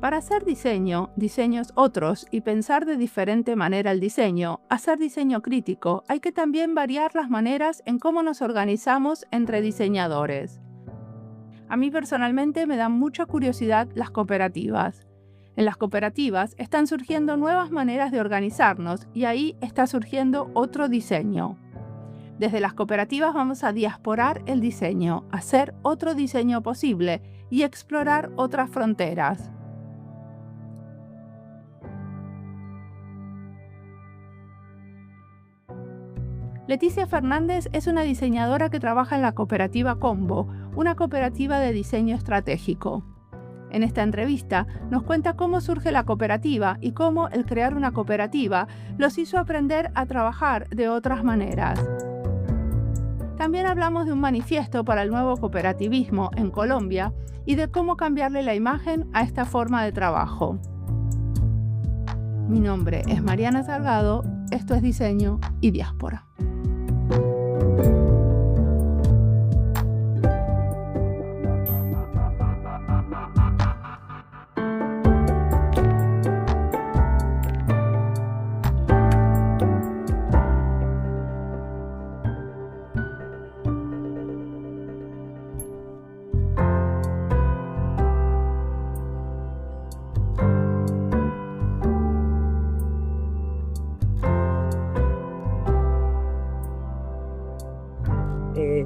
Para hacer diseños otros y pensar de diferente manera el diseño, hacer diseño crítico, hay que también variar las maneras en cómo nos organizamos entre diseñadores. A mí personalmente me dan mucha curiosidad las cooperativas. En las cooperativas están surgiendo nuevas maneras de organizarnos y ahí está surgiendo otro diseño. Desde las cooperativas vamos a diasporar el diseño, hacer otro diseño posible y explorar otras fronteras. Leticia Fernández es una diseñadora que trabaja en la cooperativa Combo, una cooperativa de diseño estratégico. En esta entrevista nos cuenta cómo surge la cooperativa y cómo el crear una cooperativa los hizo aprender a trabajar de otras maneras. También hablamos de un manifiesto para el nuevo cooperativismo en Colombia y de cómo cambiarle la imagen a esta forma de trabajo. Mi nombre es Mariana Salgado, esto es Diseño y Diáspora.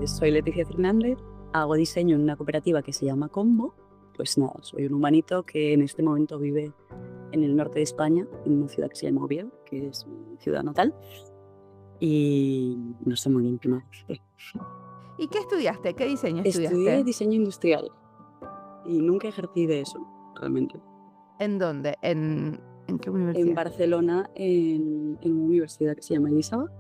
Soy Leticia Fernández, hago diseño en una cooperativa que se llama Combo. Pues nada, soy un humanito que en este momento vive en el norte de España, en una ciudad que se llama Oviedo, que es mi ciudad natal, y no sé muy íntima. ¿Y qué estudiaste? ¿Qué diseño Estudié estudiaste? diseño industrial y nunca ejercí de eso, realmente. ¿En dónde? ¿En qué En universidad? Barcelona, en una universidad que se llama Elisava.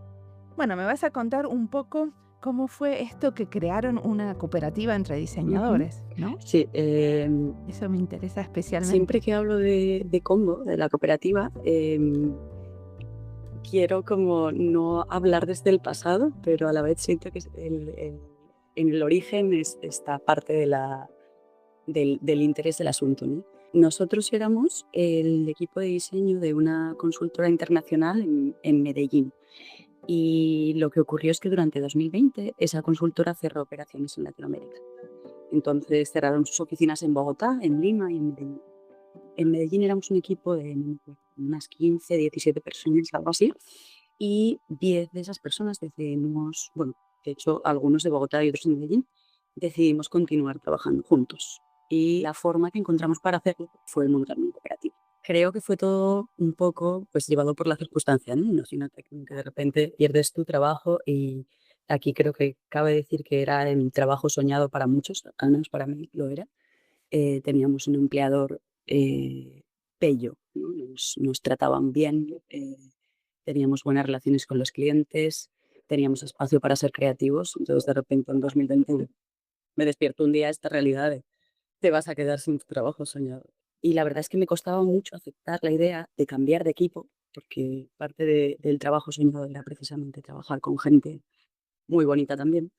Bueno, me vas a contar un poco cómo fue esto que crearon una cooperativa entre diseñadores, ¿no? Sí, Eso me interesa especialmente. siempre que hablo de Combo, de la cooperativa, quiero como no hablar desde el pasado, pero a la vez siento que en el origen está parte del interés del asunto, ¿no? Nosotros éramos el equipo de diseño de una consultora internacional en Medellín. Y lo que ocurrió es que durante 2020 esa consultora cerró operaciones en Latinoamérica. Entonces cerraron sus oficinas en Bogotá, en Lima y en Medellín. En Medellín éramos un equipo de unas 15, 17 personas, algo así. Y 10 de esas personas decidimos, bueno, de hecho algunos de Bogotá y otros de Medellín, decidimos continuar trabajando juntos. Y la forma que encontramos para hacerlo fue montar una cooperativa. Creo que fue todo un poco pues llevado por la circunstancia, ¿no? Imagínate que de repente pierdes tu trabajo y aquí creo que cabe decir que era el trabajo soñado para muchos, al menos para mí lo era. Teníamos un empleador pello, ¿no? Nos trataban bien, teníamos buenas relaciones con los clientes, teníamos espacio para ser creativos. Entonces, de repente, en 2020 me despierto un día a esta realidad de te vas a quedar sin tu trabajo soñado. Y la verdad es que me costaba mucho aceptar la idea de cambiar de equipo, porque parte del trabajo soñado era precisamente trabajar con gente muy bonita también.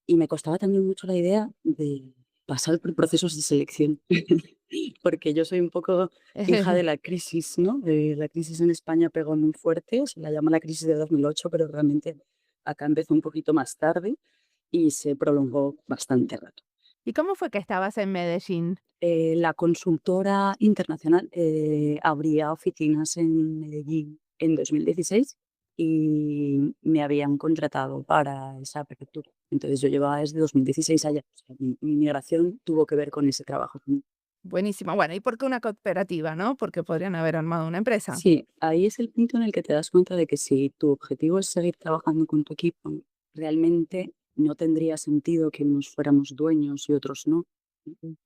Y me costaba también mucho la idea de pasar por procesos de selección, porque yo soy un poco hija de la crisis, ¿no? La crisis en España pegó muy fuerte, se la llama la crisis de 2008, pero realmente acá empezó un poquito más tarde y se prolongó bastante rato. ¿Y cómo fue que estabas en Medellín? La consultora internacional abría oficinas en Medellín en 2016 y me habían contratado para esa apertura. Entonces yo llevaba desde 2016 allá. O sea, mi migración tuvo que ver con ese trabajo. Buenísimo. Bueno, ¿y por qué una cooperativa, no? Porque podrían haber armado una empresa. Sí, ahí es el punto en el que te das cuenta de que si tu objetivo es seguir trabajando con tu equipo, realmente no tendría sentido que unos fuéramos dueños y otros no.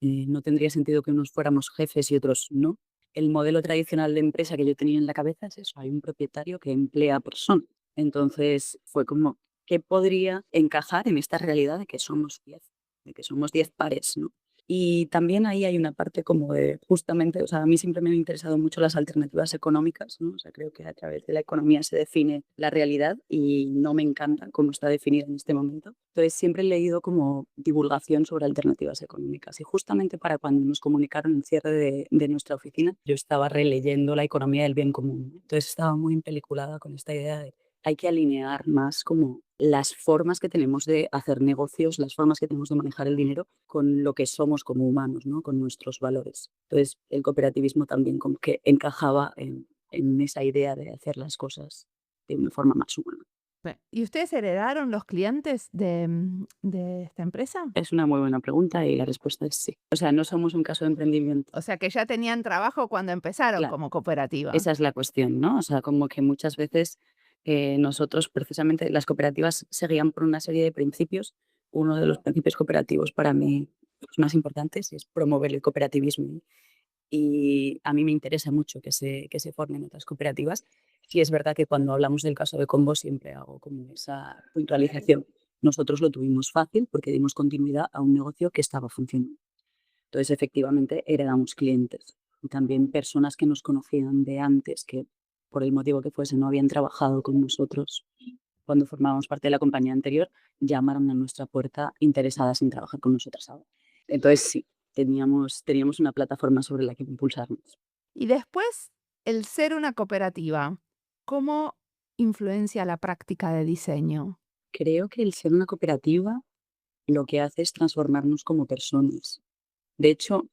No tendría sentido que unos fuéramos jefes y otros no. El modelo tradicional de empresa que yo tenía en la cabeza es eso, hay un propietario que emplea a personas. Entonces fue como, ¿qué podría encajar en esta realidad de que somos 10, de que somos 10 pares, ¿no? Y también ahí hay una parte como de justamente, o sea, a mí siempre me han interesado mucho las alternativas económicas, ¿no? O sea, creo que a través de la economía se define la realidad y no me encanta cómo está definida en este momento. Entonces siempre he leído como divulgación sobre alternativas económicas y justamente para cuando nos comunicaron el cierre de nuestra oficina, yo estaba releyendo la economía del bien común. Entonces estaba muy empeliculada con esta idea de hay que alinear más como las formas que tenemos de hacer negocios, las formas que tenemos de manejar el dinero con lo que somos como humanos, ¿no? Con nuestros valores. Entonces, el cooperativismo también como que encajaba en esa idea de hacer las cosas de una forma más humana. ¿Y ustedes heredaron los clientes de esta empresa? Es una muy buena pregunta y la respuesta es sí. O sea, no somos un caso de emprendimiento. O sea, que ya tenían trabajo cuando empezaron Claro, como cooperativa. esa es la cuestión, ¿no? O sea, como que muchas veces nosotros, precisamente, las cooperativas se guían por una serie de principios. Uno de los principios cooperativos para mí los más importantes es promover el cooperativismo. Y a mí me interesa mucho que se formen otras cooperativas. Y es verdad que cuando hablamos del caso de Combo siempre hago como esa puntualización. Nosotros lo tuvimos fácil porque dimos continuidad a un negocio que estaba funcionando. Entonces, efectivamente, heredamos clientes y también personas que nos conocían de antes, que por el motivo que fuese no habían trabajado con nosotros cuando formábamos parte de la compañía anterior, llamaron a nuestra puerta interesadas en trabajar con nosotras ahora. Entonces, sí, teníamos una plataforma sobre la que impulsarnos. Y después, el ser una cooperativa, ¿cómo influencia la práctica de diseño? Creo que el ser una cooperativa lo que hace es transformarnos como personas. De hecho,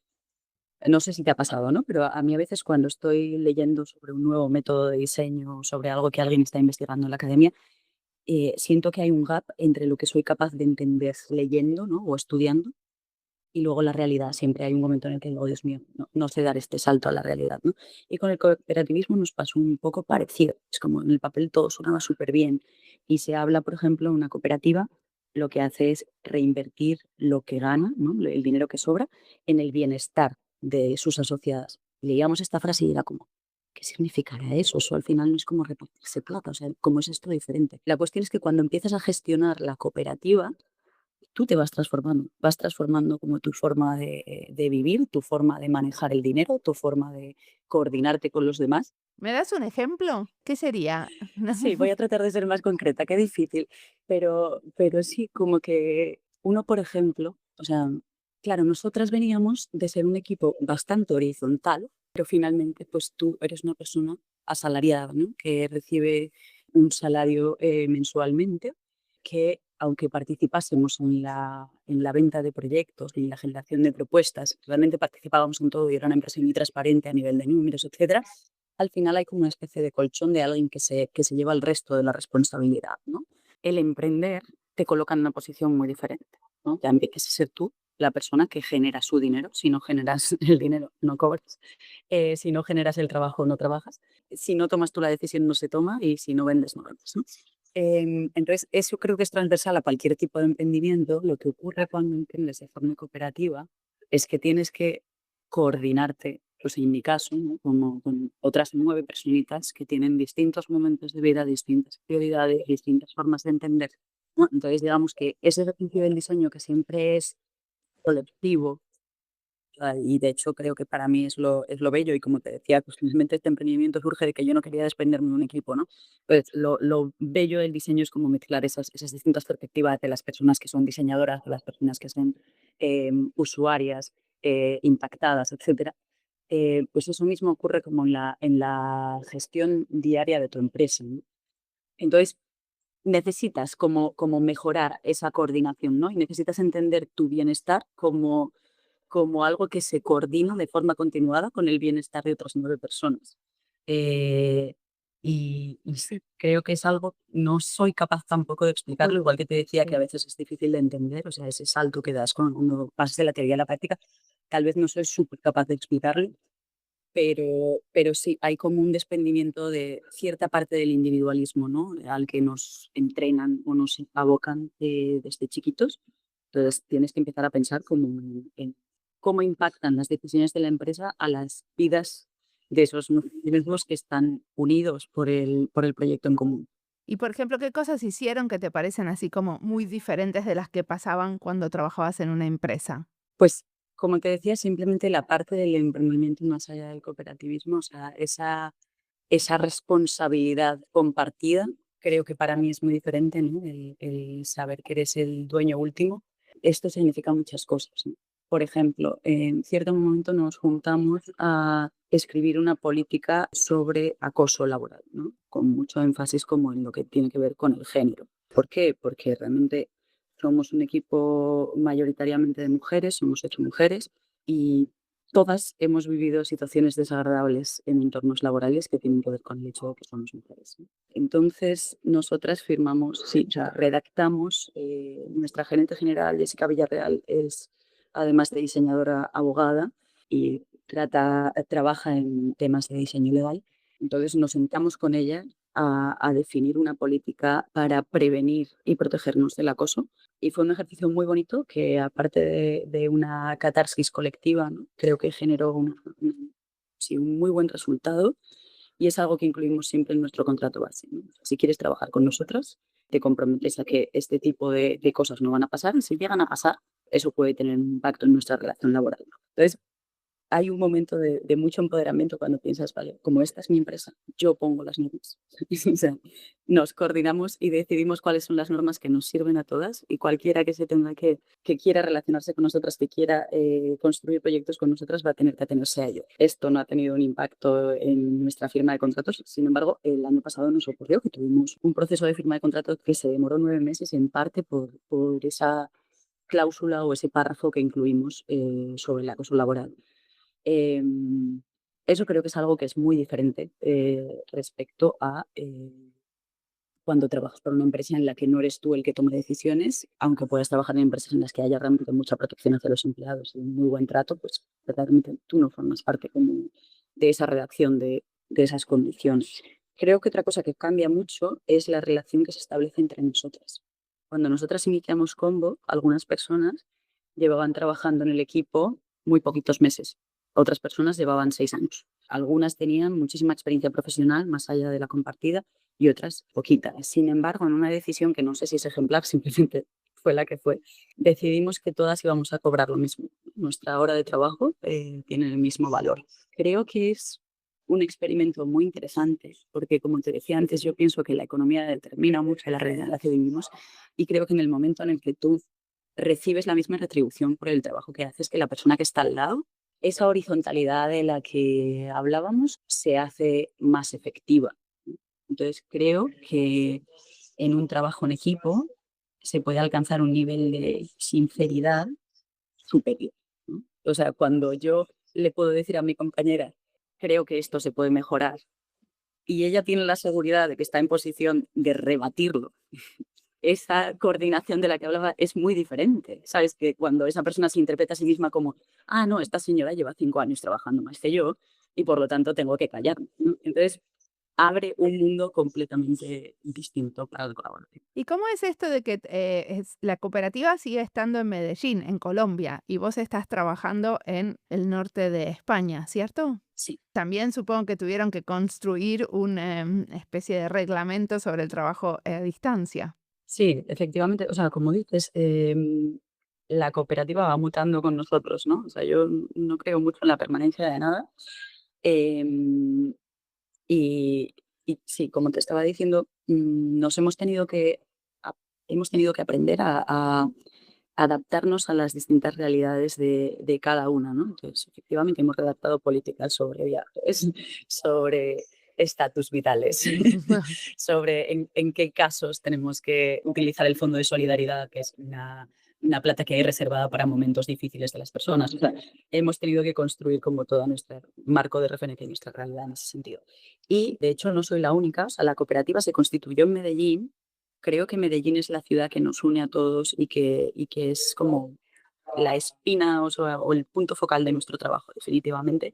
no sé si te ha pasado, ¿no? Pero a mí a veces cuando estoy leyendo sobre un nuevo método de diseño, sobre algo que alguien está investigando en la academia, siento que hay un gap entre lo que soy capaz de entender leyendo, ¿no? O estudiando y luego la realidad. Siempre hay un momento en el que digo, Dios mío, no sé dar este salto a la realidad, ¿no? Y con el cooperativismo nos pasó un poco parecido. Es como en el papel todo sonaba súper bien y se habla, por ejemplo, una cooperativa lo que hace es reinvertir lo que gana, ¿no? El dinero que sobra, en el bienestar de sus asociadas. Leíamos esta frase y era como, ¿qué significará eso? Eso al final no es como repartirse plata, o sea, ¿cómo es esto diferente? La cuestión es que cuando empiezas a gestionar la cooperativa, tú te vas transformando como tu forma de vivir, tu forma de manejar el dinero, tu forma de coordinarte con los demás. ¿Me das un ejemplo? ¿Qué sería? Sí, voy a tratar de ser más concreta, qué difícil, pero sí, como que uno, por ejemplo, o sea, claro, nosotras veníamos de ser un equipo bastante horizontal, pero finalmente, pues tú eres una persona asalariada, ¿no? Que recibe un salario mensualmente, que aunque participásemos en la venta de proyectos, en la generación de propuestas, realmente participábamos en todo y era una empresa muy transparente a nivel de números, etcétera, al final hay como una especie de colchón de alguien que se lleva el resto de la responsabilidad, ¿no? El emprender te coloca en una posición muy diferente, ¿no? Ya empiezas a ser tú la persona que genera su dinero. Si no generas el dinero, no cobras. Si no generas el trabajo, no trabajas. Si no tomas tú la decisión, no se toma. Y si no vendes, no vendes, ¿no? Entonces, eso creo que es transversal a cualquier tipo de emprendimiento. Lo que ocurre cuando emprendes de forma cooperativa es que tienes que coordinarte, pues en mi caso, ¿no? Como con otras 9 personitas que tienen distintos momentos de vida, distintas prioridades, distintas formas de entender, ¿no? Entonces, digamos que ese ejercicio del diseño que siempre es colectivo, y de hecho creo que para mí es lo bello y como te decía, pues simplemente este emprendimiento surge de que yo no quería desprenderme de un equipo, ¿no? Pues lo bello del diseño es como mezclar esas distintas perspectivas de las personas que son diseñadoras, de las personas que son usuarias, impactadas, etcétera. Pues eso mismo ocurre como en la gestión diaria de tu empresa, ¿no? Entonces, necesitas como mejorar esa coordinación, ¿no? Y necesitas entender tu bienestar como algo que se coordina de forma continuada con el bienestar de otras 9 personas. Eh, y sí, creo que es algo, no soy capaz tampoco de explicarlo, igual que te decía que a veces es difícil de entender, o sea, ese salto que das cuando pasas de la teoría a la práctica, tal vez no soy súper capaz de explicarlo, pero sí, hay como un desprendimiento de cierta parte del individualismo, ¿no? Al que nos entrenan o nos abocan desde chiquitos. Entonces tienes que empezar a pensar como en cómo impactan las decisiones de la empresa a las vidas de esos mismos que están unidos por el proyecto en común. Y, por ejemplo, ¿qué cosas hicieron que te parecen así como muy diferentes de las que pasaban cuando trabajabas en una empresa? Pues Como te decía, simplemente la parte del emprendimiento más allá del cooperativismo, o sea, esa responsabilidad compartida, creo que para mí es muy diferente, ¿no? El saber que eres el dueño último. Esto significa muchas cosas, ¿no? Por ejemplo, en cierto momento nos juntamos a escribir una política sobre acoso laboral, ¿no? Con mucho énfasis como en lo que tiene que ver con el género. ¿Por qué? Porque realmente somos un equipo mayoritariamente de mujeres, somos 8 mujeres, y todas hemos vivido situaciones desagradables en entornos laborales que tienen que ver con el hecho de que somos mujeres, ¿no? Entonces, nosotras firmamos, sí, o sea, redactamos, nuestra gerente general, Jessica Villarreal, es además de diseñadora abogada y trabaja en temas de diseño legal. Entonces nos sentamos con ella a definir una política para prevenir y protegernos del acoso. Y fue un ejercicio muy bonito que, aparte de una catarsis colectiva, ¿no? Creo que generó sí, un muy buen resultado, y es algo que incluimos siempre en nuestro contrato base, ¿no? Si quieres trabajar con nosotras, te comprometes a que este tipo de cosas no van a pasar, y si llegan a pasar, eso puede tener un impacto en nuestra relación laboral. Entonces, hay un momento de mucho empoderamiento cuando piensas, vale, como esta es mi empresa, yo pongo las normas. O sea, nos coordinamos y decidimos cuáles son las normas que nos sirven a todas, y cualquiera que se tenga que quiera relacionarse con nosotras, que quiera construir proyectos con nosotras, va a tener que atenerse a ello. Esto no ha tenido un impacto en nuestra firma de contratos. Sin embargo, el año pasado nos ocurrió que tuvimos un proceso de firma de contrato que se demoró 9 meses, en parte por esa cláusula o ese párrafo que incluimos sobre el acoso laboral. Em, Eso creo que es algo que es muy diferente respecto a cuando trabajas para una empresa en la que no eres tú el que toma decisiones, aunque puedas trabajar en empresas en las que haya realmente mucha protección hacia los empleados y un muy buen trato, pues verdaderamente tú no formas parte como de esa redacción de esas condiciones. Creo que otra cosa que cambia mucho es la relación que se establece entre nosotras. Cuando nosotras iniciamos Combo, algunas personas llevaban trabajando en el equipo muy poquitos meses. Otras personas llevaban 6 años. Algunas tenían muchísima experiencia profesional más allá de la compartida, y otras poquita. Sin embargo, en una decisión que no sé si es ejemplar, simplemente fue la que fue, decidimos que todas íbamos a cobrar lo mismo. Nuestra hora de trabajo tiene el mismo valor. Creo que es un experimento muy interesante porque, como te decía antes, yo pienso que la economía determina mucho la realidad en la que vivimos, y creo que en el momento en el que tú recibes la misma retribución por el trabajo que haces que la persona que está al lado, esa horizontalidad de la que hablábamos se hace más efectiva. Entonces, creo que en un trabajo en equipo se puede alcanzar un nivel de sinceridad superior, ¿no? O sea, cuando yo le puedo decir a mi compañera, creo que esto se puede mejorar, y ella tiene la seguridad de que está en posición de rebatirlo, esa coordinación de la que hablaba es muy diferente. Sabes que cuando esa persona se interpreta a sí misma como, ah, no, esta señora lleva 5 años trabajando más que yo y por lo tanto tengo que callarme, ¿no? Entonces, abre un mundo completamente distinto para el colaborador. ¿Y cómo es esto de que la cooperativa sigue estando en Medellín, en Colombia, y vos estás trabajando en el norte de España, ¿cierto? Sí, También supongo que tuvieron que construir una especie de reglamento sobre el trabajo a distancia. sí, efectivamente. O sea, como dices, la cooperativa va mutando con nosotros, ¿no? O sea, yo no creo mucho en la permanencia de nada. em, y, y sí, como te estaba diciendo, nos a- hemos tenido que aprender a adaptarnos a las distintas realidades de cada una, ¿no? Entonces, efectivamente, hemos redactado políticas sobre viajes, sobre estatus vitales, sobre en qué casos tenemos que utilizar el Fondo de Solidaridad, que es una plata que hay reservada para momentos difíciles de las personas. O sea, hemos tenido que construir como todo nuestro marco de referencia y nuestra realidad en ese sentido. Y, de hecho, no soy la única. O sea, la cooperativa se constituyó en Medellín. Creo que Medellín es la ciudad que nos une a todos y que es como la espina, o el punto focal de nuestro trabajo, definitivamente,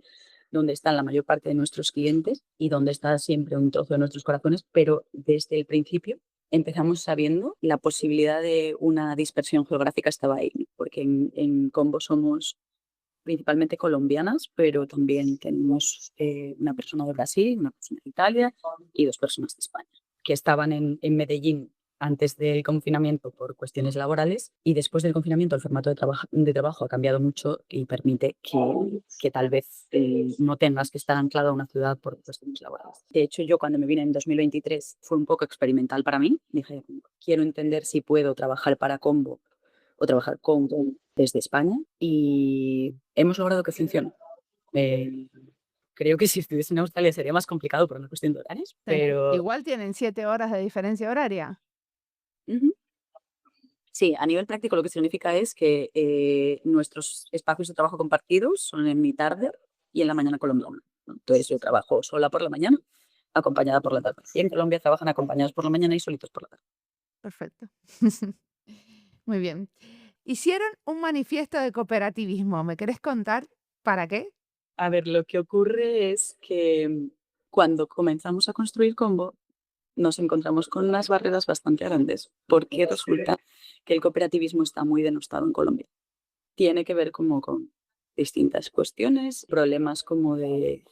donde están la mayor parte de nuestros clientes y donde está siempre un trozo de nuestros corazones, pero desde el principio empezamos sabiendo la posibilidad de una dispersión geográfica estaba ahí, ¿no? Porque en Combo somos principalmente colombianas, pero también tenemos una persona de Brasil, una persona de Italia y 2 personas de España, que estaban en Medellín antes del confinamiento por cuestiones laborales y después del confinamiento el formato de trabajo ha cambiado mucho y permite que tal vez no tengas que estar anclado a una ciudad por cuestiones laborales. De hecho, yo cuando me vine en 2023 fue un poco experimental para mí. Dije, quiero entender si puedo trabajar para Combo o trabajar con desde España y hemos logrado que funcione. Creo que si estuviese en Australia sería más complicado por una cuestión de horarios, Sí. pero Igual tienen 7 horas de diferencia horaria. ujú. Sí, a nivel práctico lo que significa es que nuestros espacios de trabajo compartidos son en mi tarde y en la mañana colombiana, ¿no? Entonces yo trabajo sola por la mañana, acompañada por la tarde. Y en Colombia trabajan acompañados por la mañana y solitos por la tarde. Perfecto. Muy bien. Hicieron un manifiesto de cooperativismo. ¿Me querés contar para qué? A ver, lo que ocurre es que cuando comenzamos a construir Combo, nos encontramos con unas barreras bastante grandes, porque resulta que el cooperativismo está muy denostado en Colombia. Tiene que ver como con distintas cuestiones, problemas como de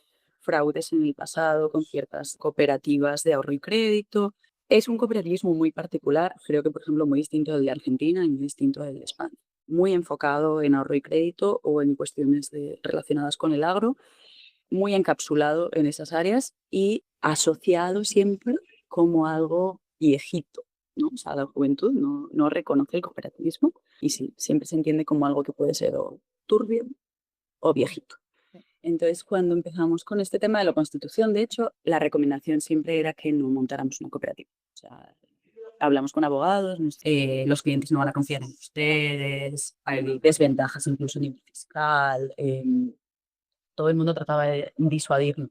fraudes en el pasado con ciertas cooperativas de ahorro y crédito. Es un cooperativismo muy particular, creo que por ejemplo muy distinto del de Argentina y muy distinto del de España. Muy enfocado en ahorro y crédito o en cuestiones relacionadas con el agro, muy encapsulado en esas áreas y asociado siempre como algo viejito, ¿no? O sea, la juventud no reconoce el cooperativismo y sí, siempre se entiende como algo que puede ser o turbio o viejito. Sí. Entonces, cuando empezamos con este tema de la Constitución, de hecho, la recomendación siempre era que no montáramos una cooperativa. O sea, hablamos con abogados, los clientes no van a confiar en ustedes, hay desventajas incluso a nivel fiscal, todo el mundo trataba de disuadirnos.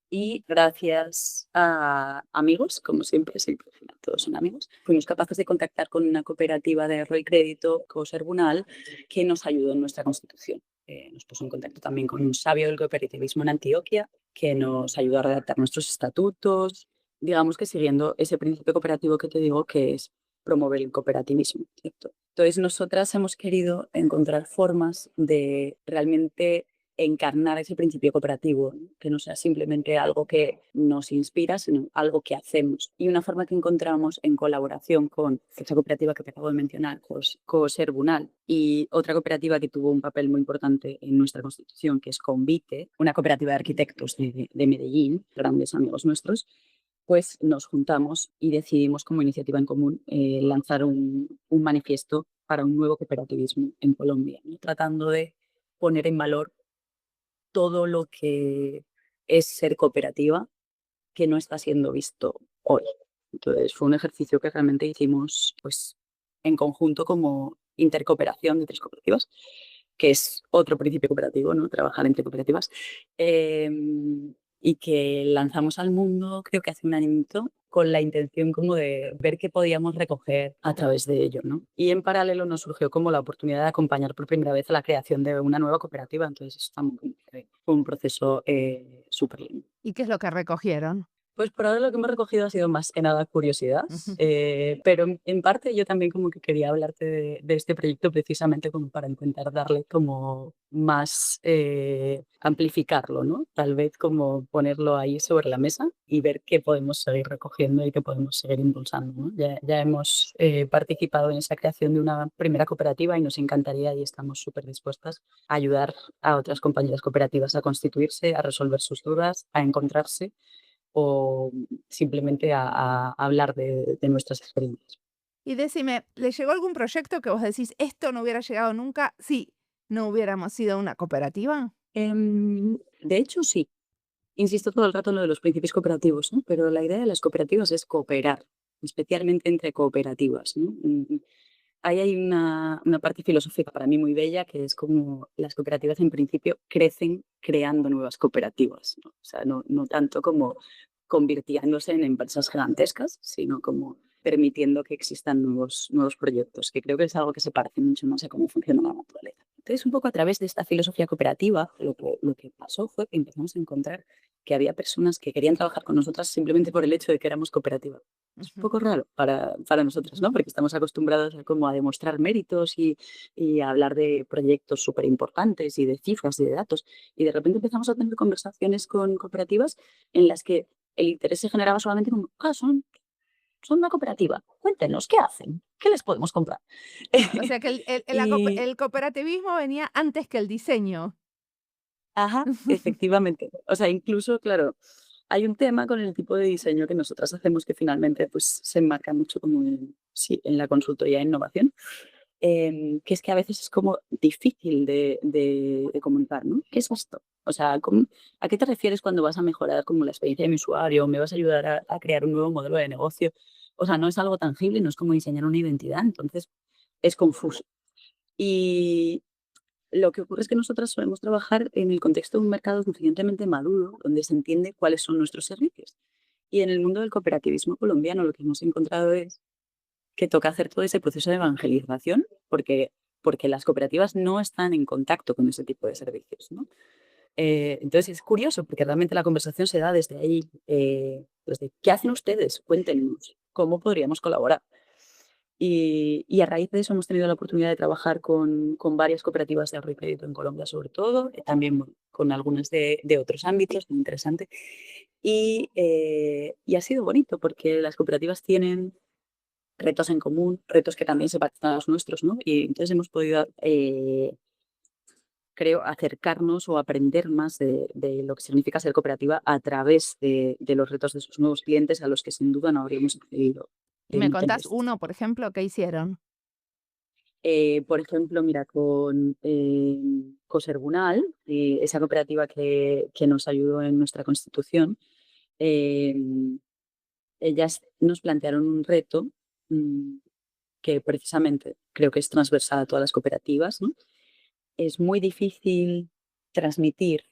Y gracias a amigos, como siempre, al final todos son amigos, fuimos capaces de contactar con una cooperativa de ahorro y crédito, Coserbunal, que nos ayudó en nuestra constitución. Nos puso en contacto también con un sabio del cooperativismo en Antioquia, que nos ayudó a redactar nuestros estatutos, digamos que siguiendo ese principio cooperativo que te digo, que es promover el cooperativismo, ¿cierto? Entonces, nosotras hemos querido encontrar formas de realmente encarnar ese principio cooperativo, ¿no? Que no sea simplemente algo que nos inspira, sino algo que hacemos. Y una forma que encontramos en colaboración con esa cooperativa que te acabo de mencionar, Coserbunal, y otra cooperativa que tuvo un papel muy importante en nuestra constitución, que es Convite, una cooperativa de arquitectos de Medellín, grandes amigos nuestros, pues nos juntamos y decidimos como iniciativa en común lanzar un manifiesto para un nuevo cooperativismo en Colombia, ¿no? Tratando de poner en valor todo lo que es ser cooperativa que no está siendo visto hoy. Entonces fue un ejercicio que realmente hicimos pues, en conjunto como intercooperación de 3 cooperativas, que es otro principio cooperativo, ¿no? Trabajar entre cooperativas, y que lanzamos al mundo creo que hace un añito con la intención como de ver qué podíamos recoger a través de ello, ¿no? Y en paralelo nos surgió como la oportunidad de acompañar por primera vez a la creación de una nueva cooperativa, entonces fue un proceso súper lindo. ¿Y qué es lo que recogieron? Pues por ahora lo que hemos recogido ha sido más que nada curiosidad, Ujú. pero en parte yo también como que quería hablarte de este proyecto precisamente como para intentar darle como más, amplificarlo, ¿no? Tal vez como ponerlo ahí sobre la mesa y ver qué podemos seguir recogiendo y qué podemos seguir impulsando, ¿no? Ya hemos participado en esa creación de una primera cooperativa y nos encantaría y estamos súper dispuestas a ayudar a otras compañías cooperativas a constituirse, a resolver sus dudas, a encontrarse o simplemente a hablar de nuestras experiencias. Y decime, ¿le llegó algún proyecto que vos decís, esto no hubiera llegado nunca si no hubiéramos sido una cooperativa? De hecho, sí. Insisto todo el rato en lo de los principios cooperativos, ¿no? Pero la idea de las cooperativas es cooperar, especialmente entre cooperativas, ¿no? Ahí hay una parte filosófica para mí muy bella, que es como las cooperativas en principio crecen creando nuevas cooperativas, ¿no? O sea, no tanto como convirtiéndose en empresas gigantescas, sino como permitiendo que existan nuevos proyectos, que creo que es algo que se parece mucho más a cómo funciona la naturaleza. Entonces, un poco a través de esta filosofía cooperativa, lo que pasó fue que empezamos a encontrar que había personas que querían trabajar con nosotras simplemente por el hecho de que éramos cooperativa. Es un Ujú. poco raro para nosotras, ¿no? Porque estamos acostumbrados a, como a demostrar méritos y a hablar de proyectos súper importantes y de cifras y de datos. Y de repente empezamos a tener conversaciones con cooperativas en las que el interés se generaba solamente como, son una cooperativa. cuéntenos, ¿qué hacen? ¿Qué les podemos comprar? O sea que Y, el cooperativismo venía antes que el diseño. ajá, efectivamente. O sea, incluso, claro, hay un tema con el tipo de diseño que nosotras hacemos que finalmente pues, se enmarca mucho como sí, en la consultoría de innovación, que es que a veces es como difícil de comunicar, ¿no? ¿Qué es esto? O sea, ¿a qué te refieres cuando vas a mejorar como la experiencia de mi usuario o me vas a ayudar a crear un nuevo modelo de negocio? O sea, no es algo tangible, no es como diseñar una identidad, entonces es confuso. Y lo que ocurre es que nosotras solemos trabajar en el contexto de un mercado suficientemente maduro, donde se entiende cuáles son nuestros servicios. Y en el mundo del cooperativismo colombiano lo que hemos encontrado es que toca hacer todo ese proceso de evangelización porque las cooperativas no están en contacto con ese tipo de servicios, ¿no? Entonces es curioso porque realmente la conversación se da desde ahí, desde ¿qué hacen ustedes? Cuéntenos, ¿cómo podríamos colaborar? Y a raíz de eso hemos tenido la oportunidad de trabajar con varias cooperativas de ahorro y crédito en Colombia sobre todo, también con algunas de otros ámbitos, muy interesante. Y ha sido bonito porque las cooperativas tienen retos en común, retos que también se parecen a los nuestros, ¿no? Y entonces hemos podido, creo, acercarnos o aprender más de lo que significa ser cooperativa a través de los retos de sus nuevos clientes a los que sin duda no habríamos accedido ¿Y me en contás Tempest. uno, por ejemplo, qué hicieron? Por ejemplo, mira, con Cosergunal, esa cooperativa que nos ayudó en nuestra constitución, eh, ellas nos plantearon un reto mm, que precisamente creo que es transversal a todas las cooperativas, ¿no? Es muy difícil transmitir,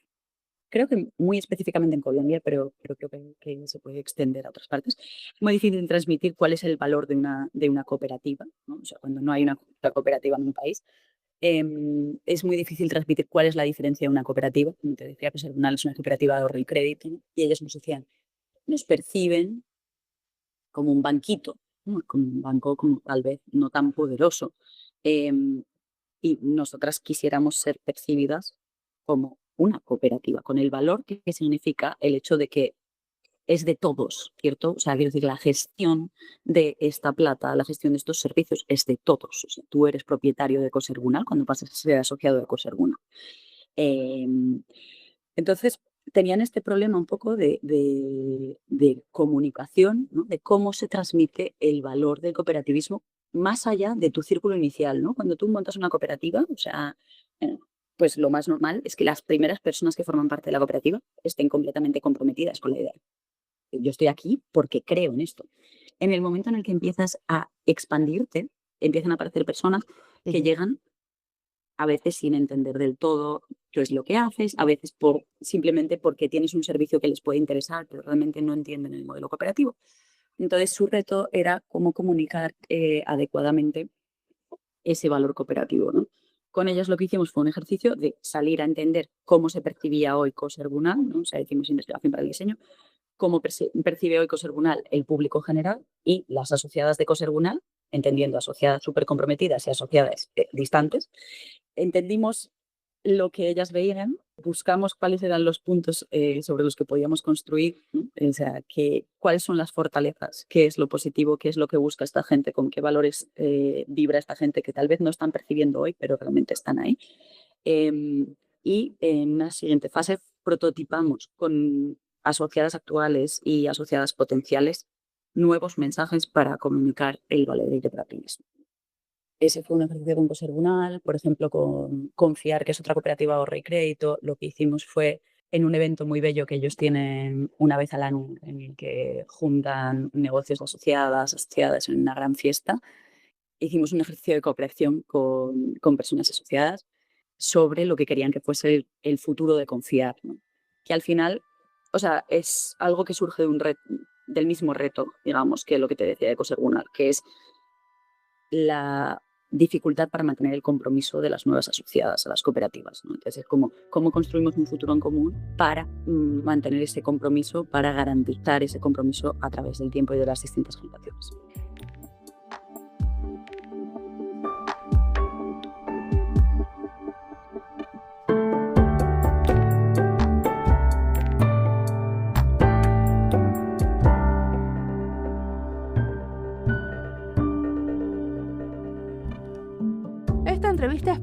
creo que muy específicamente en Colombia, pero creo que se puede extender a otras partes. Es muy difícil transmitir cuál es el valor de una cooperativa, ¿no? O sea, cuando no hay una cooperativa en un país, es muy difícil transmitir cuál es la diferencia de una cooperativa. Como te decía, pues Personal es una cooperativa de ahorro y crédito, ¿no? Y ellos nos decían, nos perciben como un banquito, ¿no? Como un banco como tal vez no tan poderoso. Em, y nosotras quisiéramos ser percibidas como una cooperativa, con el valor que significa el hecho de que es de todos, ¿cierto? O sea, quiero decir, la gestión de esta plata, la gestión de estos servicios es de todos. O sea, tú eres propietario de Cosergunal cuando pasas a ser asociado de Cosergunal. Entonces, tenían este problema un poco de comunicación, ¿no? De cómo se transmite el valor del cooperativismo más allá de tu círculo inicial, ¿no? Cuando tú montas una cooperativa, o sea, pues lo más normal es que las primeras personas que forman parte de la cooperativa estén completamente comprometidas con la idea. Yo estoy aquí porque creo en esto. En el momento en el que empiezas a expandirte, empiezan a aparecer personas que llegan a veces sin entender del todo qué es lo que haces, a veces simplemente porque tienes un servicio que les puede interesar, pero realmente no entienden el modelo cooperativo. Entonces, su reto era cómo comunicar adecuadamente ese valor cooperativo, ¿no? Con ellas lo que hicimos fue un ejercicio de salir a entender cómo se percibía hoy Cosergunal, ¿no? O sea, hicimos investigación para el diseño, cómo percibe hoy Cosergunal el público general y las asociadas de Cosergunal, entendiendo asociadas súper comprometidas y asociadas distantes. Entendimos lo que ellas veían, buscamos cuáles eran los puntos sobre los que podíamos construir, ¿no? O sea, cuáles son las fortalezas, qué es lo positivo, qué es lo que busca esta gente, con qué valores vibra esta gente que tal vez no están percibiendo hoy, pero realmente están ahí. Y en una siguiente fase prototipamos con asociadas actuales y asociadas potenciales nuevos mensajes para comunicar el valor del cooperativismo. Ese fue un ejercicio con Cosergunal, por ejemplo, con Confiar, que es otra cooperativa de ahorro y crédito. Lo que hicimos fue en un evento muy bello que ellos tienen una vez al año, en el que juntan negocios asociadas en una gran fiesta. Hicimos un ejercicio de cooperación con personas asociadas sobre lo que querían que fuese el futuro de Confiar, ¿no? Que al final, o sea, es algo que surge del mismo reto, digamos, que lo que te decía de Cosergunal, que es la dificultad para mantener el compromiso de las nuevas asociadas a las cooperativas, ¿no? Entonces, es como cómo construimos un futuro en común para mantener ese compromiso, para garantizar ese compromiso a través del tiempo y de las distintas generaciones.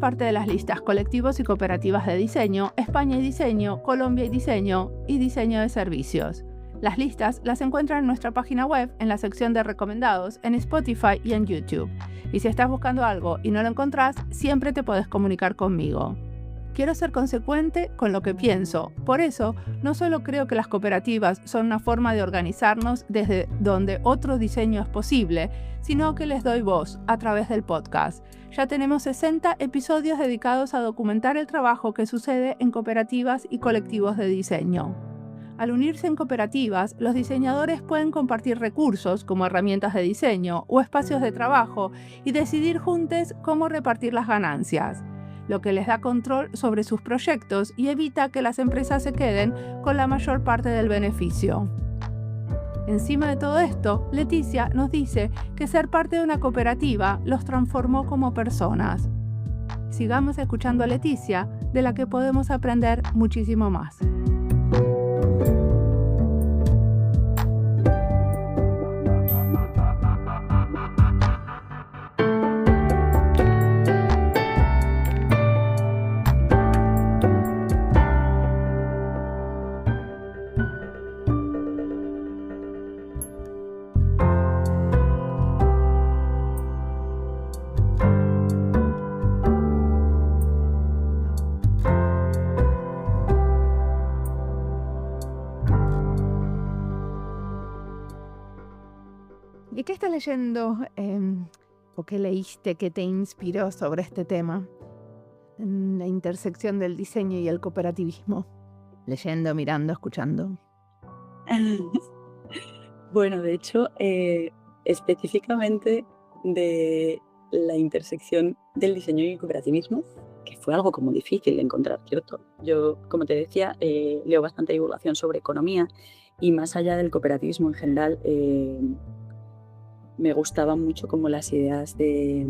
parte de las listas Colectivos y Cooperativas de Diseño, España y Diseño, Colombia y Diseño de Servicios. Las listas las encuentran en nuestra página web, en la sección de recomendados, en Spotify y en YouTube. Y si estás buscando algo y no lo encontrás, siempre te podés comunicar conmigo. Quiero ser consecuente con lo que pienso. Por eso, no solo creo que las cooperativas son una forma de organizarnos desde donde otro diseño es posible, sino que les doy voz a través del podcast. Ya tenemos 60 episodios dedicados a documentar el trabajo que sucede en cooperativas y colectivos de diseño. Al unirse en cooperativas, los diseñadores pueden compartir recursos como herramientas de diseño o espacios de trabajo y decidir juntos cómo repartir las ganancias, lo que les da control sobre sus proyectos y evita que las empresas se queden con la mayor parte del beneficio. Encima de todo esto, Leticia nos dice que ser parte de una cooperativa los transformó como personas. Sigamos escuchando a Leticia, de la que podemos aprender muchísimo más. ¿Y qué estás leyendo o qué leíste que te inspiró sobre este tema? En la intersección del diseño y el cooperativismo. Leyendo, mirando, escuchando. Bueno, de hecho, específicamente de la intersección del diseño y el cooperativismo, que fue algo como difícil de encontrar, ¿cierto? Yo, como te decía, leo bastante divulgación sobre economía y más allá del cooperativismo en general, me gustaban mucho como las ideas de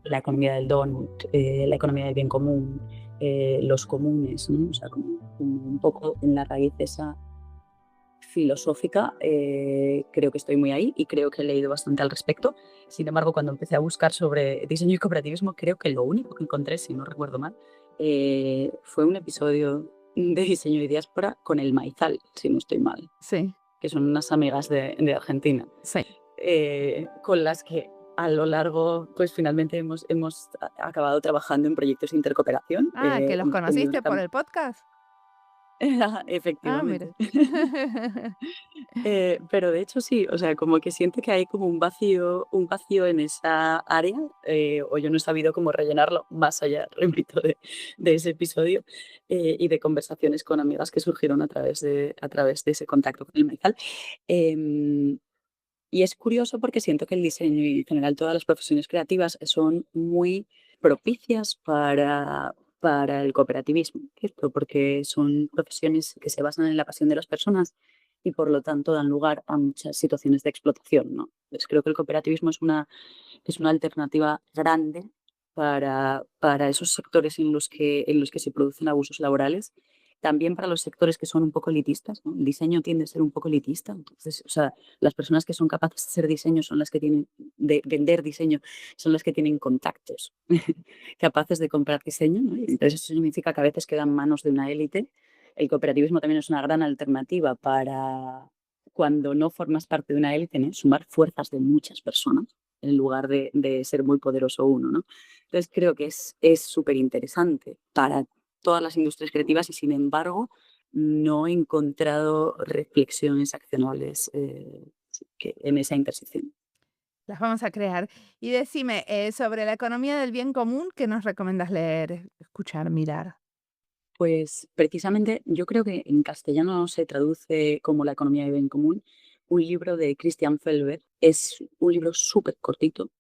la economía del donut, la economía del bien común, los comunes, ¿no? O sea, como un poco en la raíz esa filosófica, creo que estoy muy ahí y creo que he leído bastante al respecto. Sin embargo, cuando empecé a buscar sobre diseño y cooperativismo, creo que lo único que encontré, si no recuerdo mal, fue un episodio de diseño y diáspora con el Maizal, si no estoy mal. Sí. Que son unas amigas de Argentina, Sí. con las que a lo largo, pues finalmente hemos acabado trabajando en proyectos de intercooperación. ¿Que los conociste por el podcast? Efectivamente. Mira. Pero de hecho sí, o sea, como que siento que hay como un vacío en esa área, o yo no he sabido cómo rellenarlo más allá, repito, de ese episodio y de conversaciones con amigas que surgieron a través de ese contacto con el Maizal. Y es curioso porque siento que el diseño y en general todas las profesiones creativas son muy propicias para el cooperativismo, ¿cierto? Porque son profesiones que se basan en la pasión de las personas y por lo tanto dan lugar a muchas situaciones de explotación, ¿no? Entonces creo que el cooperativismo es una alternativa grande para esos sectores en los que se producen abusos laborales. También para los sectores que son un poco elitistas, ¿no? El diseño tiende a ser un poco elitista. Entonces, o sea, las personas que son capaces de hacer diseño son las que tienen, de vender diseño, son las que tienen contactos capaces de comprar diseño, ¿no? Y entonces eso significa que a veces quedan en manos de una élite. El cooperativismo también es una gran alternativa para cuando no formas parte de una élite, ¿no? Sumar fuerzas de muchas personas en lugar de ser muy poderoso uno, ¿no? Entonces creo que es súper interesante para todas las industrias creativas y sin embargo no he encontrado reflexiones accionables en esa intersección. Las vamos a crear. Y decime, sobre la economía del bien común, ¿qué nos recomiendas leer, escuchar, mirar? Pues precisamente yo creo que en castellano se traduce como la economía del bien común, un libro de Christian Felber. Es un libro súper cortito,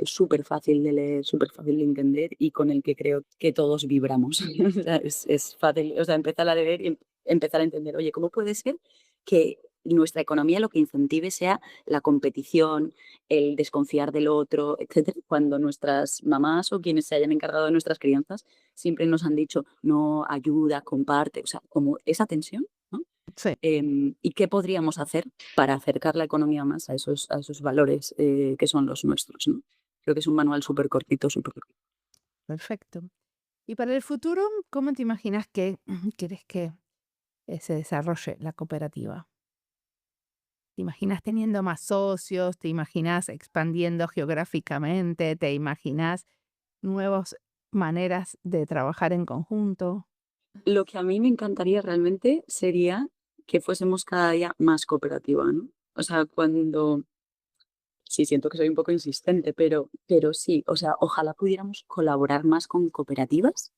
súper fácil de leer, súper fácil de entender y con el que creo que todos vibramos. O sea, es fácil, o sea, empezar a leer y empezar a entender, oye, ¿cómo puede ser que nuestra economía lo que incentive sea la competición, el desconfiar del otro, etcétera, cuando nuestras mamás o quienes se hayan encargado de nuestras crianzas siempre nos han dicho, no, ayuda, comparte, o sea, como esa tensión, ¿no? Sí. ¿Y qué podríamos hacer para acercar la economía más a esos valores que son los nuestros, ¿no? Creo que es un manual súper cortito, súper cortito. perfecto. Y para el futuro, ¿cómo te imaginas que querés que se desarrolle la cooperativa? ¿Te imaginas teniendo más socios? ¿Te imaginas expandiendo geográficamente? ¿Te imaginas nuevas maneras de trabajar en conjunto? Lo que a mí me encantaría realmente sería que fuésemos cada día más cooperativa, ¿no? O sea, cuando sí, siento que soy un poco insistente, pero sí, o sea, ojalá pudiéramos colaborar más con cooperativas,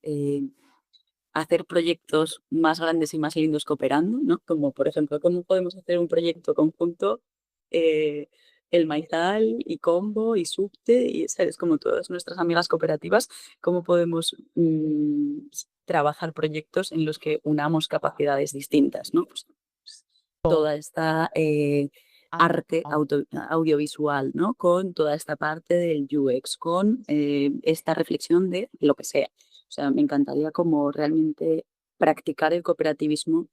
hacer proyectos más grandes y más lindos cooperando, ¿no? Como por ejemplo, ¿cómo podemos hacer un proyecto conjunto? eh, el Maizal y Combo y Subte y, ¿sabes? Como todas nuestras amigas cooperativas, ¿cómo podemos trabajar proyectos en los que unamos capacidades distintas, ¿no? Pues, toda esta arte audiovisual, ¿no? Con toda esta parte del UX, con esta reflexión de lo que sea. O sea, me encantaría como realmente practicar el cooperativismo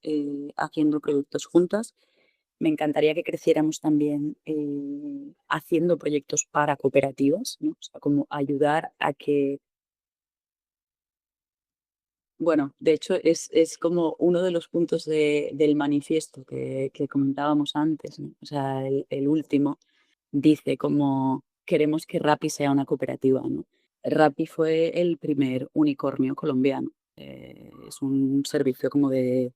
haciendo proyectos juntas. Me encantaría que creciéramos también haciendo proyectos para cooperativas, ¿no? O sea, como ayudar a que, bueno, de hecho es como uno de los puntos del manifiesto que comentábamos antes, ¿no? O sea, el último dice como queremos que Rappi sea una cooperativa, ¿no? Rappi fue el primer unicornio colombiano. Es un servicio como de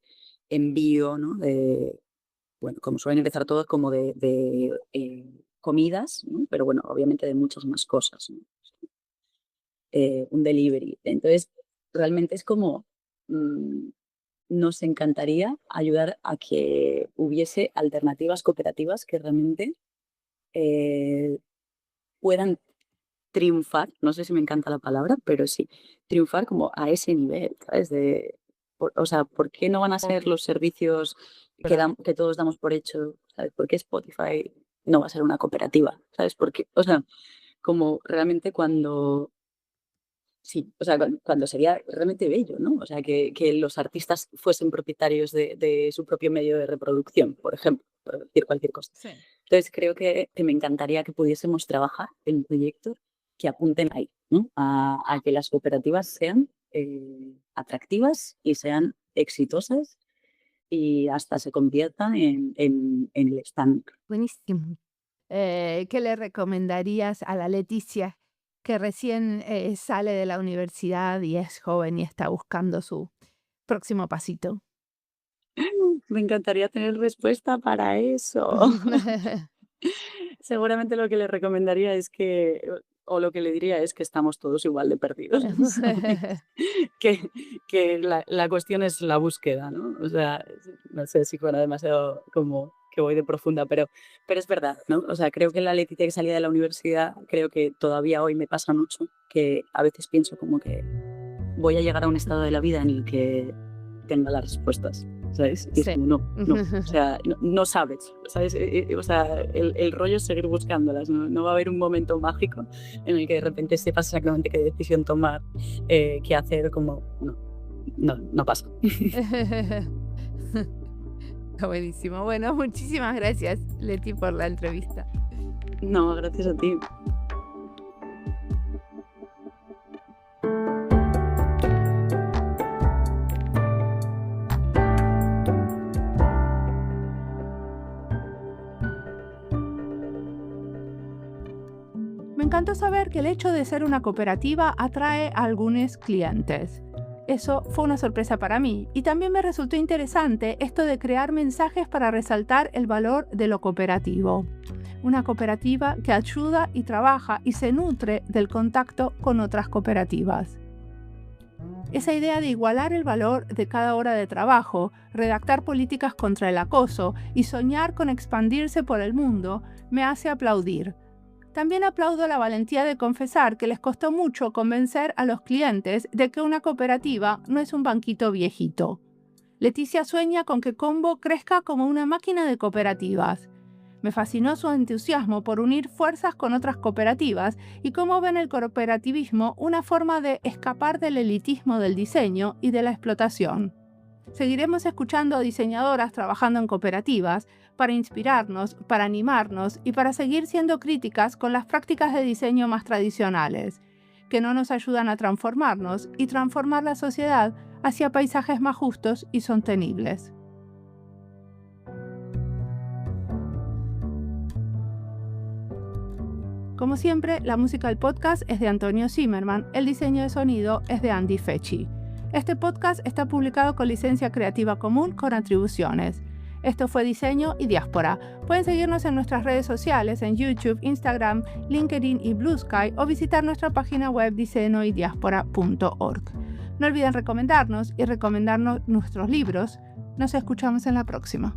envío, ¿no? De, bueno, como suelen empezar todos, como de comidas, ¿no? Pero bueno, obviamente de muchas más cosas, ¿no? Un delivery. Entonces, realmente es como nos encantaría ayudar a que hubiese alternativas cooperativas que realmente eh, puedan triunfar, no sé si me encanta la palabra, pero sí, triunfar como a ese nivel, ¿sabes? O sea, ¿por qué no van a ser los servicios que todos damos por hecho? ¿Sabes? ¿Por qué Spotify no va a ser una cooperativa? ¿Sabes? Porque, o sea, como realmente cuando sí, o sea, cuando sería realmente bello, ¿no? O sea, que los artistas fuesen propietarios de su propio medio de reproducción, por ejemplo, por decir cualquier cosa. Sí. Entonces, creo que me encantaría que pudiésemos trabajar en proyectos que apunten ahí, ¿no? A que las cooperativas sean atractivas y sean exitosas y hasta se conviertan en el estándar. Buenísimo. ¿Qué le recomendarías a la Leticia que recién sale de la universidad y es joven y está buscando su próximo pasito? Me encantaría tener respuesta para eso. Seguramente lo que le recomendaría es o lo que le diría es que estamos todos igual de perdidos, ¿sabes? Que la cuestión es la búsqueda, ¿no? O sea, no sé si fuera demasiado como que voy de profunda, pero es verdad, ¿no? O sea, creo que la Leticia que salía de la universidad, creo que todavía hoy me pasa mucho, que a veces pienso como que voy a llegar a un estado de la vida en el que tenga las respuestas, ¿sabes? Y es Sí. como, no, o sea, no sabes, ¿sabes? O sea, el rollo es seguir buscándolas, no va a haber un momento mágico en el que de repente sepas exactamente qué decisión tomar, qué hacer, como, no pasa. Está buenísimo. Bueno, muchísimas gracias, Leti, por la entrevista. No, gracias a ti. Me encantó saber que el hecho de ser una cooperativa atrae a algunos clientes. Eso fue una sorpresa para mí y también me resultó interesante esto de crear mensajes para resaltar el valor de lo cooperativo. Una cooperativa que ayuda y trabaja y se nutre del contacto con otras cooperativas. Esa idea de igualar el valor de cada hora de trabajo, redactar políticas contra el acoso y soñar con expandirse por el mundo me hace aplaudir. También aplaudo la valentía de confesar que les costó mucho convencer a los clientes de que una cooperativa no es un banquito viejito. Leticia sueña con que Combo crezca como una máquina de cooperativas. Me fascinó su entusiasmo por unir fuerzas con otras cooperativas y cómo ven el cooperativismo una forma de escapar del elitismo del diseño y de la explotación. Seguiremos escuchando a diseñadoras trabajando en cooperativas para inspirarnos, para animarnos y para seguir siendo críticas con las prácticas de diseño más tradicionales. que no nos ayudan a transformarnos y transformar la sociedad hacia paisajes más justos y sostenibles. Como siempre, la música del podcast es de Antonio Zimmerman, el diseño de sonido es de Andy Fechi. Este podcast está publicado con licencia Creativa Común con atribuciones. Esto fue Diseño y Diáspora. Pueden seguirnos en nuestras redes sociales en YouTube, Instagram, LinkedIn y Blue Sky o visitar nuestra página web diseñoydiaspora.org. No olviden recomendarnos y recomendarnos nuestros libros. Nos escuchamos en la próxima.